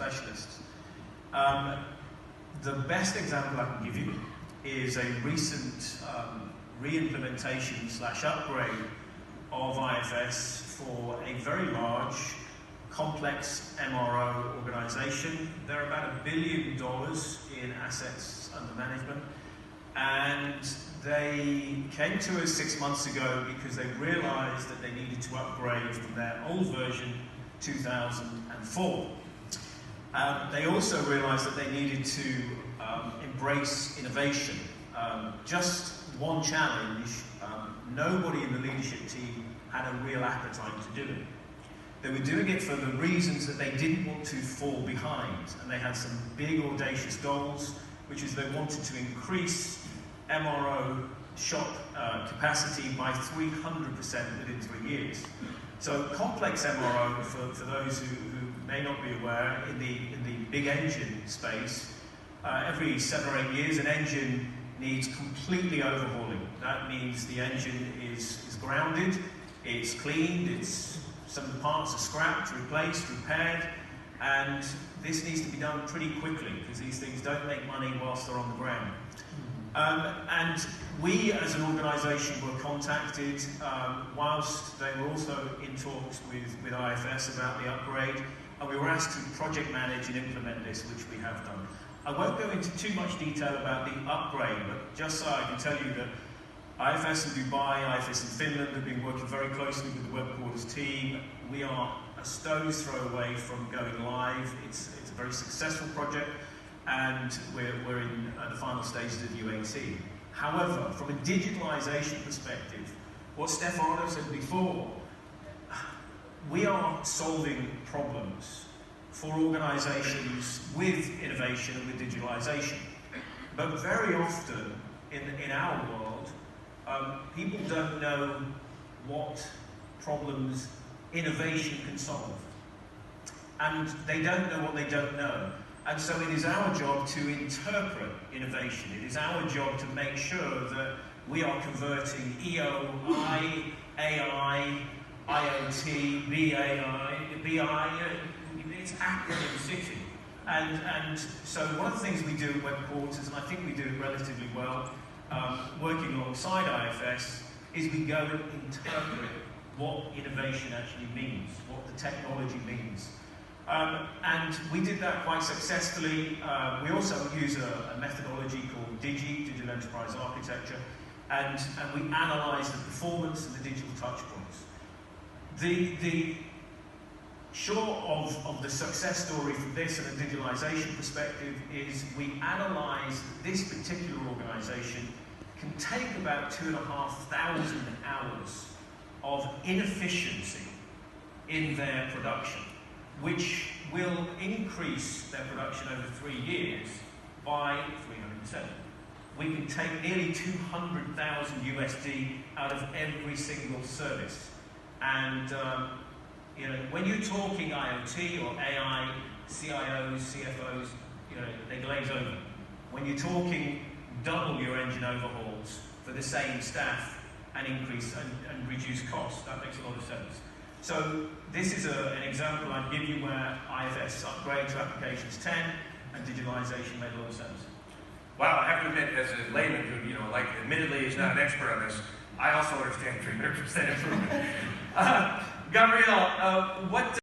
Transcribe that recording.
specialists. The best example I can give you is a recent re-implementation / upgrade of IFS for a very large complex MRO organization. They're about $1 billion in assets under management, and they came to us 6 months ago because they realized that they needed to upgrade from their old version 2004. They also realized that they needed to embrace innovation. Just one challenge, nobody in the leadership team had a real appetite to do it. They were doing it for the reasons that they didn't want to fall behind, and they had some big audacious goals, which is they wanted to increase MRO shop capacity by 300% within 3 years. So complex MRO, for those who may not be aware, in the big engine space, every 7 or 8 years an engine needs completely overhauling. That means the engine is grounded, it's cleaned, some of the parts are scrapped, replaced, repaired, and this needs to be done pretty quickly because these things don't make money whilst they're on the ground. And we as an organisation were contacted whilst they were also in talks with IFS about the upgrade, and we were asked to project manage and implement this, which we have done. I won't go into too much detail about the upgrade, but just so I can tell you that IFS in Dubai, IFS in Finland have been working very closely with the WebQuarters team. We are a stone's throw away from going live. It's a very successful project, and we're in the final stages of UAT. However, from a digitalisation perspective, what Stefano said before, we are solving problems for organisations with innovation and with digitalisation. But very often in our world, people don't know what problems innovation can solve. And they don't know what they don't know. And so it is our job to interpret innovation. It is our job to make sure that we are converting EOI, AI, IoT, BI, it's acronym city. And so one of the things we do at WebQuarters, and I think we do it relatively well, working alongside IFS, is we go and interpret what innovation actually means, what the technology means. And we did that quite successfully. We also use a methodology called Digital Enterprise Architecture, and we analyze the performance and the digital touch points. The short of the success story from this and a digitalization perspective is we analyze that this particular organization can take about 2,500 hours of inefficiency in their production, which will increase their production over 3 years by 300%. We can take nearly 200,000 USD out of every single service. And you know, when you're talking IoT or AI, CIOs, CFOs, you know, they glaze over. When you're talking double your engine overhauls for the same staff and increase and reduce costs, that makes a lot of sense. So this is an example I'd give you where IFS upgrade to applications 10 and digitalization made a lot of sense. Wow, I have to admit, as a layman who, you know, like, admittedly is not an expert on this, I also understand 300% improvement. Gabriel, what